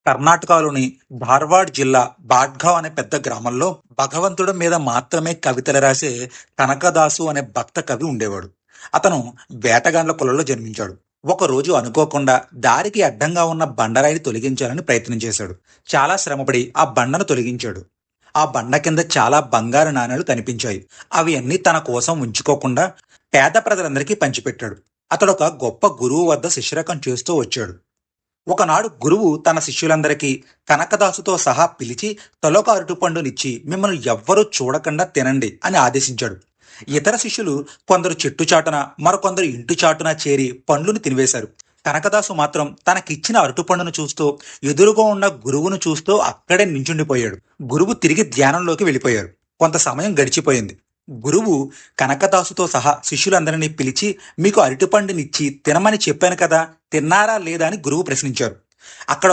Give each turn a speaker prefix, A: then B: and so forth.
A: కర్ణాటకలోని ధార్వాడ్ జిల్లా బాడ్గావ్ అనే పెద్ద గ్రామంలో భగవంతుడి మీద మాత్రమే కవితలు రాసే కనకదాసు అనే భక్త కవి ఉండేవాడు. అతను వేటగాండ్ల కులంలో జన్మించాడు. ఒకరోజు అనుకోకుండా దారికి అడ్డంగా ఉన్న బండరాయిని తొలగించాలని ప్రయత్నం చేశాడు. చాలా శ్రమపడి ఆ బండను తొలగించాడు. ఆ బండ కింద చాలా బంగారు నాణేలు కనిపించాయి. అవి అన్ని తన కోసం ఉంచుకోకుండా పేద ప్రజలందరికీ పంచిపెట్టాడు. అతడు ఒక గొప్ప గురువు వద్ద శిష్యరకం చేస్తూ వచ్చాడు. ఒకనాడు గురువు తన శిష్యులందరికీ కనకదాసుతో సహా పిలిచి తలొక అరటిపండునిచ్చి మిమ్మల్ని ఎవ్వరూ చూడకుండా తినండి అని ఆదేశించాడు. ఇతర శిష్యులు కొందరు చెట్టు చాటున మరికొందరు ఇంటి చాటున చేరి పండ్లుని తినివేశారు. కనకదాసు మాత్రం తనకిచ్చిన అరటిపండును చూస్తూ ఎదురుగా ఉన్న గురువును చూస్తూ అక్కడే నించుండిపోయాడు. గురువు తిరిగి ధ్యానంలోకి వెళ్ళిపోయారు. కొంత సమయం గడిచిపోయింది. గురువు కనకదాసుతో సహా శిష్యులందరినీ పిలిచి మీకు అరటిపండునిచ్చి తినమని చెప్పాను కదా, తిన్నారా లేదా అని గురువు ప్రశ్నించారు. అక్కడ